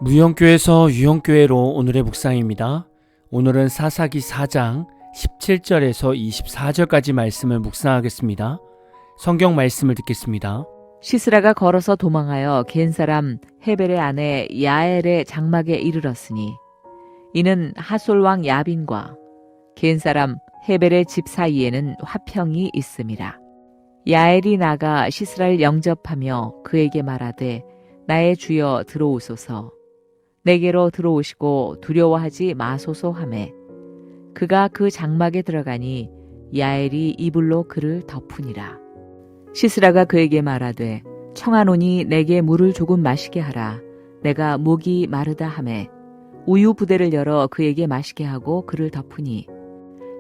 무형교에서 유형교회로 오늘의 묵상입니다. 오늘은 사사기 4장 17절에서 24절까지 말씀을 묵상하겠습니다. 성경 말씀을 듣겠습니다. 시스라가 걸어서 도망하여 겐 사람 헤벨의 아내 야엘의 장막에 이르렀으니 이는 하솔 왕 야빈과 겐 사람 헤벨의 집 사이에는 화평이 있음이라. 야엘이 나가 시스라를 영접하며 그에게 말하되 나의 주여 들어오소서. 내게로 들어오시고 두려워하지 마소서 하매 그가 그 장막에 들어가니 야엘이 이불로 그를 덮으니라. 시스라가 그에게 말하되 청하노니 내게 물을 조금 마시게 하라. 내가 목이 마르다 하매 우유 부대를 열어 그에게 마시게 하고 그를 덮으니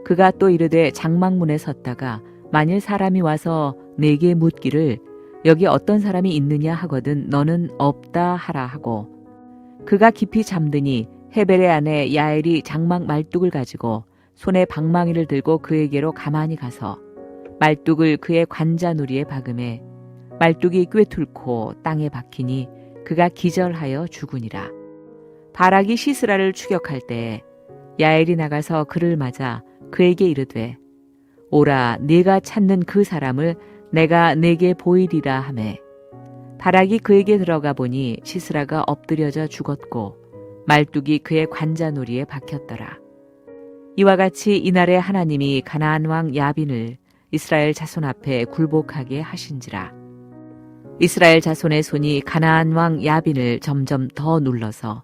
그가 또 이르되 장막문에 섰다가 만일 사람이 와서 내게 묻기를 여기 어떤 사람이 있느냐 하거든 너는 없다 하라 하고 그가 깊이 잠드니 헤벨의 아내 야엘이 장막 말뚝을 가지고 손에 방망이를 들고 그에게로 가만히 가서 말뚝을 그의 관자놀이에 박음에 말뚝이 꿰뚫고 땅에 박히니 그가 기절하여 죽으니라. 바락이 시스라를 추격할 때에 야엘이 나가서 그를 맞아 그에게 이르되 오라 네가 찾는 그 사람을 내가 네게 보이리라 하매 바락이 그에게 들어가 보니 시스라가 엎드려져 죽었고 말뚝이 그의 관자놀이에 박혔더라. 이와 같이 이날에 하나님이 가나안 왕 야빈을 이스라엘 자손 앞에 굴복하게 하신지라. 이스라엘 자손의 손이 가나안 왕 야빈을 점점 더 눌러서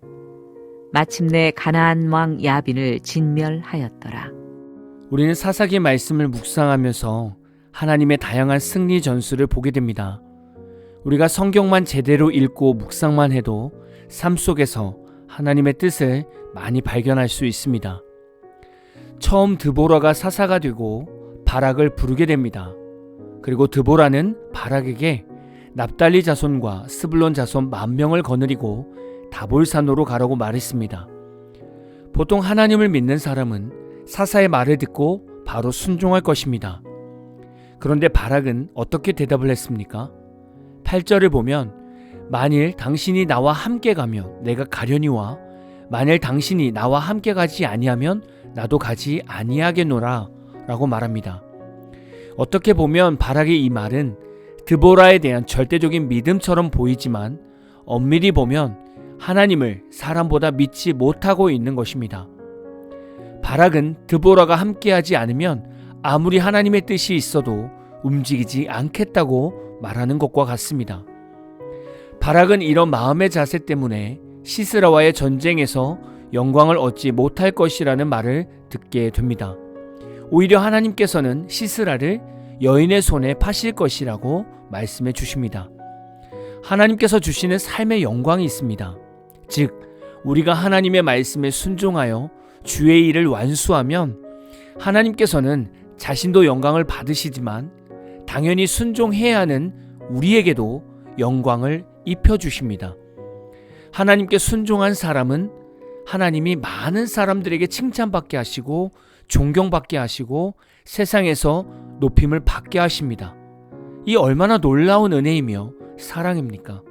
마침내 가나안 왕 야빈을 진멸하였더라. 우리는 사사기 말씀을 묵상하면서 하나님의 다양한 승리 전술을 보게 됩니다. 우리가 성경만 제대로 읽고 묵상만 해도 삶 속에서 하나님의 뜻을 많이 발견할 수 있습니다. 처음 드보라가 사사가 되고 바락을 부르게 됩니다. 그리고 드보라는 바락에게 납달리 자손과 스불론 자손 10,000명을 거느리고 다볼산으로 가라고 말했습니다. 보통 하나님을 믿는 사람은 사사의 말을 듣고 바로 순종할 것입니다. 그런데 바락은 어떻게 대답을 했습니까? 8절을 보면 만일 당신이 나와 함께 가면 내가 가려니와 만일 당신이 나와 함께 가지 아니하면 나도 가지 아니하겠노라 라고 말합니다. 어떻게 보면 바락의 이 말은 드보라에 대한 절대적인 믿음처럼 보이지만 엄밀히 보면 하나님을 사람보다 믿지 못하고 있는 것입니다. 바락은 드보라가 함께하지 않으면 아무리 하나님의 뜻이 있어도 움직이지 않겠다고 말하는 것과 같습니다. 바락은 이런 마음의 자세 때문에 시스라와의 전쟁에서 영광을 얻지 못할 것이라는 말을 듣게 됩니다. 오히려 하나님께서는 시스라를 여인의 손에 파실 것이라고 말씀해 주십니다. 하나님께서 주시는 삶의 영광이 있습니다. 즉, 우리가 하나님의 말씀에 순종하여 주의 일을 완수하면 하나님께서는 자신도 영광을 받으시지만 당연히 순종해야 하는 우리에게도 영광을 입혀주십니다. 하나님께 순종한 사람은 하나님이 많은 사람들에게 칭찬받게 하시고 존경받게 하시고 세상에서 높임을 받게 하십니다. 이 얼마나 놀라운 은혜이며 사랑입니까?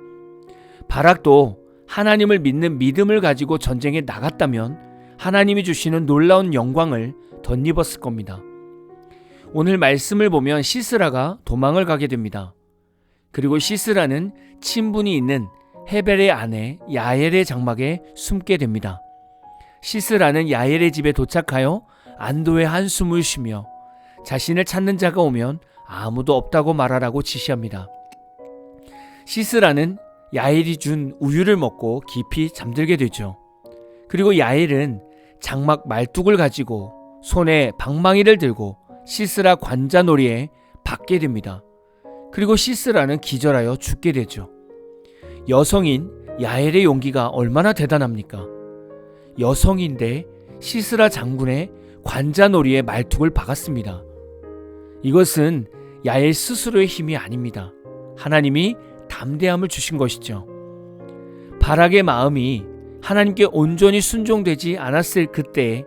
바락도 하나님을 믿는 믿음을 가지고 전쟁에 나갔다면 하나님이 주시는 놀라운 영광을 덧입었을 겁니다. 오늘 말씀을 보면 시스라가 도망을 가게 됩니다. 그리고 시스라는 친분이 있는 헤벨의 아내 야엘의 장막에 숨게 됩니다. 시스라는 야엘의 집에 도착하여 안도의 한숨을 쉬며 자신을 찾는 자가 오면 아무도 없다고 말하라고 지시합니다. 시스라는 야엘이 준 우유를 먹고 깊이 잠들게 되죠. 그리고 야엘은 장막 말뚝을 가지고 손에 방망이를 들고 시스라 관자놀이에 박게 됩니다. 그리고 시스라는 기절하여 죽게 되죠. 여성인 야엘의 용기가 얼마나 대단합니까? 여성인데 시스라 장군의 관자놀이에 말뚝을 박았습니다. 이것은 야엘 스스로의 힘이 아닙니다. 하나님이 담대함을 주신 것이죠. 바락의 마음이 하나님께 온전히 순종되지 않았을 그때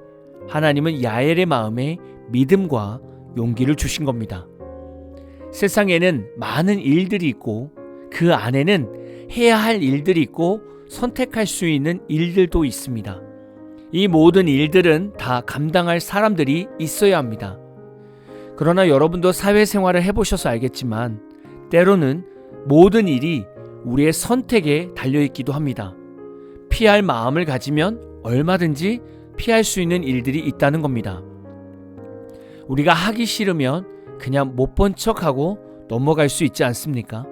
하나님은 야엘의 마음에 믿음과 용기를 주신 겁니다. 세상에는 많은 일들이 있고 그 안에는 해야 할 일들이 있고 선택할 수 있는 일들도 있습니다. 이 모든 일들은 다 감당할 사람들이 있어야 합니다. 그러나 여러분도 사회생활을 해보셔서 알겠지만 때로는 모든 일이 우리의 선택에 달려있기도 합니다. 피할 마음을 가지면 얼마든지 피할 수 있는 일들이 있다는 겁니다. 우리가 하기 싫으면 그냥 못 본 척하고 넘어갈 수 있지 않습니까?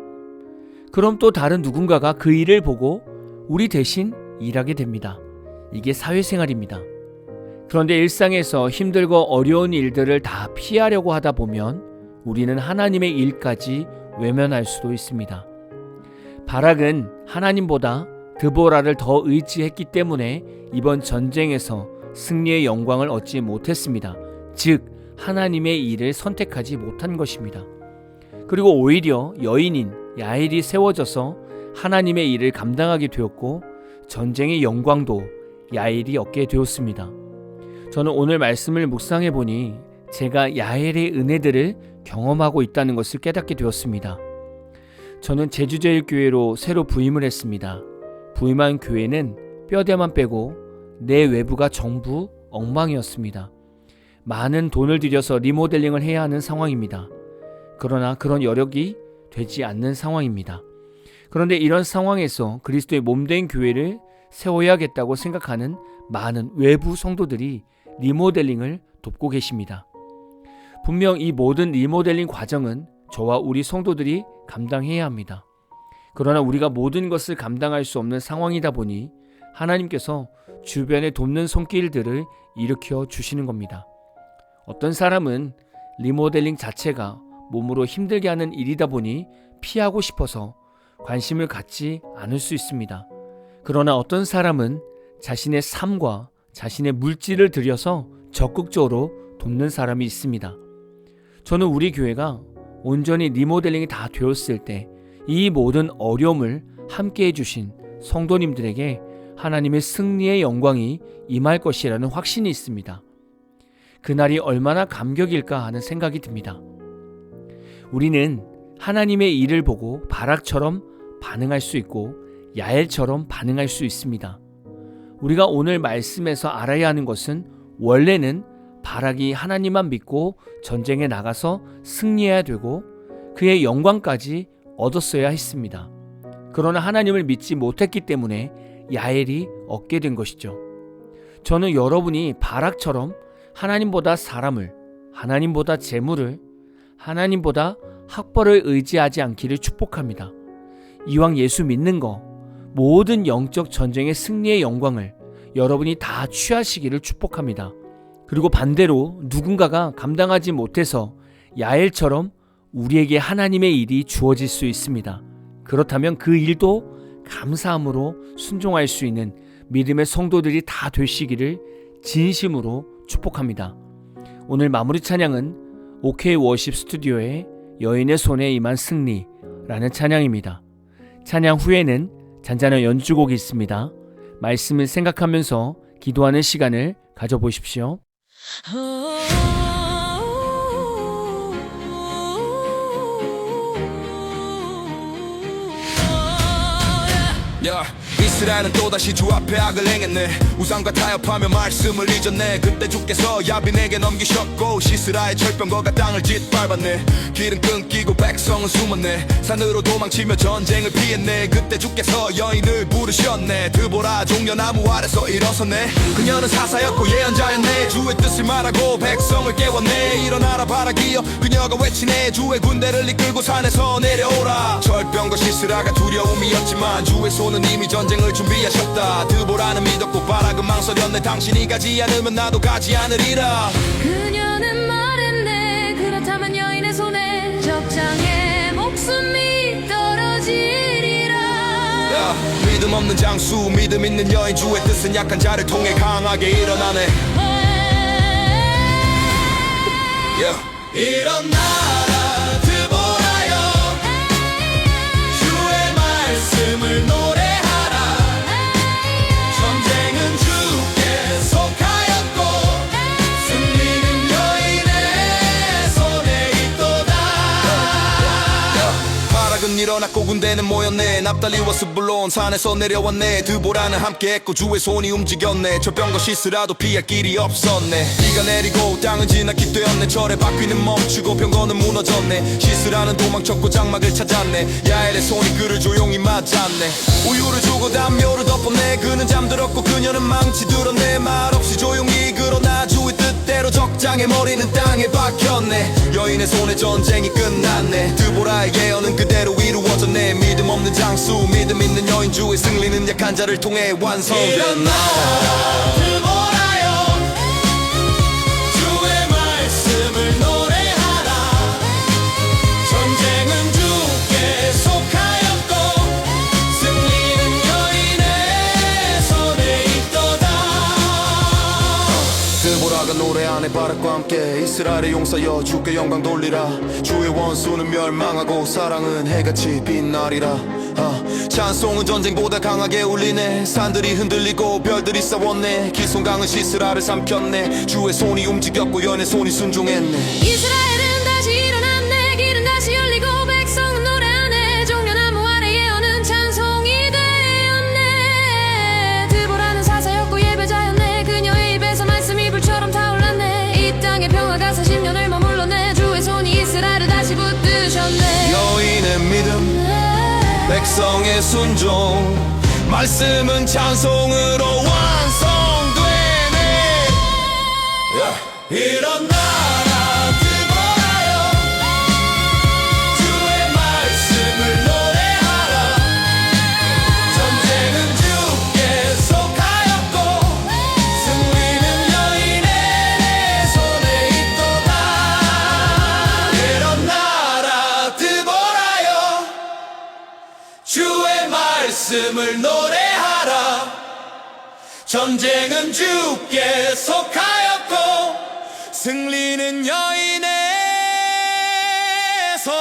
그럼 또 다른 누군가가 그 일을 보고 우리 대신 일하게 됩니다. 이게 사회생활입니다. 그런데 일상에서 힘들고 어려운 일들을 다 피하려고 하다 보면 우리는 하나님의 일까지 외면할 수도 있습니다. 바락은 하나님보다 드보라를 더 의지했기 때문에 이번 전쟁에서 승리의 영광을 얻지 못했습니다. 즉 하나님의 일을 선택하지 못한 것입니다. 그리고 오히려 여인인 야엘이 세워져서 하나님의 일을 감당하게 되었고 전쟁의 영광도 야엘이 얻게 되었습니다. 저는 오늘 말씀을 묵상해 보니 제가 야엘의 은혜들을 경험하고 있다는 것을 깨닫게 되었습니다. 저는 제주제일교회로 새로 부임을 했습니다. 부임한 교회는 뼈대만 빼고 내 외부가 전부 엉망이었습니다. 많은 돈을 들여서 리모델링을 해야 하는 상황입니다. 그러나 그런 여력이 되지 않는 상황입니다. 그런데 이런 상황에서 그리스도의 몸된 교회를 세워야겠다고 생각하는 많은 외부 성도들이 리모델링을 돕고 계십니다. 분명 이 모든 리모델링 과정은 저와 우리 성도들이 감당해야 합니다. 그러나 우리가 모든 것을 감당할 수 없는 상황이다 보니 하나님께서 주변에 돕는 손길들을 일으켜 주시는 겁니다. 어떤 사람은 리모델링 자체가 몸으로 힘들게 하는 일이다 보니 피하고 싶어서 관심을 갖지 않을 수 있습니다. 그러나 어떤 사람은 자신의 삶과 자신의 물질을 들여서 적극적으로 돕는 사람이 있습니다. 저는 우리 교회가 온전히 리모델링이 다 되었을 때 이 모든 어려움을 함께 해주신 성도님들에게 하나님의 승리의 영광이 임할 것이라는 확신이 있습니다. 그날이 얼마나 감격일까 하는 생각이 듭니다. 우리는 하나님의 일을 보고 바락처럼 반응할 수 있고 야엘처럼 반응할 수 있습니다. 우리가 오늘 말씀에서 알아야 하는 것은 원래는 바락이 하나님만 믿고 전쟁에 나가서 승리해야 되고 그의 영광까지 얻었어야 했습니다. 그러나 하나님을 믿지 못했기 때문에 야엘이 얻게 된 것이죠. 저는 여러분이 바락처럼 하나님보다 사람을, 하나님보다 재물을, 하나님보다 학벌을 의지하지 않기를 축복합니다. 이왕 예수 믿는 거, 모든 영적 전쟁의 승리의 영광을 여러분이 다 취하시기를 축복합니다. 그리고 반대로 누군가가 감당하지 못해서 야엘처럼 우리에게 하나님의 일이 주어질 수 있습니다. 그렇다면 그 일도 감사함으로 순종할 수 있는 믿음의 성도들이 다 되시기를 진심으로 축복합니다. 오늘 마무리 찬양은 OK 워십 스튜디오의 여인의 손에 임한 승리라는 찬양입니다. 찬양 후에는 잔잔한 연주곡이 있습니다. 말씀을 생각하면서 기도하는 시간을 가져보십시오. 이스라엘은 또다시 주 앞에 악을 행했네. 우상과 타협하며 말씀을 잊었네. 그때 주께서 야빈에게 넘기셨고 시스라의 철병거가 땅을 짓밟았네. 길은 끊기고 백성은 숨었네. 산으로 도망치며 전쟁을 피했네. 그때 주께서 여인을 부르셨네. 드보라 종려나무 아래서 일어섰네. 그녀는 사사였고 예언자였네. 주의 뜻을 말하고 백성을 깨웠네. 일어나라 바라기여 그녀가 외치네. 주의 군대를 이끌고 산에서 내려오라. 철병과 시스라가 두려움이었지만 주의 손은 이미 전쟁을 준비하셨다. 드보라는 믿었고 바락은 망설였네. 당신이 가지 않으면 나도 가지 않으리라. 그녀는 말했네. 그렇다면 여인의 손에 적장에 목숨이 떨어지리라. 믿음 없는 장수 믿음 있는 여인. 주의 뜻은 약한 자를 통해 강하게 일어나네. 일어나라 드보라여 주의 말씀을 노래하라. 전쟁은 주께 속하였고 승리는 여인의 손에 있도다. 바락은 태어났고 군대는 모였네. 납달리워스 물론 산에서 내려왔네. 드보라는 함께했고 주의 손이 움직였네. 절병과 시스라도 피할 길이 없었네. 비가 내리고 땅은 지나기 되었네. 절의 바퀴는 멈추고 병거는 무너졌네. 시스라는 도망쳤고 장막을 찾았네. 야엘의 손이 그를 조용히 맞았네. 우유를 주고 담요를 덮었네. 그는 잠들었고 그녀는 망치 들었네. 말없이 조용히 그러나 주의 뜻대로 적장의 머리는 땅에 박혔네. 여인의 손에 전쟁이 끝났네. 드보라의 예언은 그대로 이루어졌네. 믿음 없는 장수 믿음 있는 여인 주의 승리는 약한 자를 통해 완성됐나. 드보라여 주의 말씀을 노래하라. 전쟁은 주께 속하였고 승리는 여인의 손에 있도다. 드보라가 노래하네. 바락과 함께 이스라엘의 용사여 주께 영광 돌리라. 주의 원수는 멸망하고 사랑은 해같이 빛나리라. 찬송은 전쟁보다 강하게 울리네. 산들이 흔들리고 별들이 싸웠네. 기손강은 시스라를 삼켰네. 주의 손이 움직였고 여인의 손이 순종했네. 이스라엘은 다시 일어났네. 길은 다시 열리고 백성은 노래하네. 종려나무 아래 예언은 찬송이 되었네. 드보라는 사사였고 예배자였네. 그녀의 입에서 말씀이 불처럼 타올랐네. 이 땅에 평화가 40년을 머물렀네. 주의 손이 이스라엘을 다시 붙드셨네. 여인의 믿음 백성의 순종 말씀은 찬송으로 완성되네. 일어나라 드보라여 주의 말씀을 노래하라. 전쟁은 주께 속하였고 승리는 여인의 손에 있도다. 일어나라 드보라여 주의 말씀을 노래하라. 전쟁은 주께 속하였고 승리는 여인의 손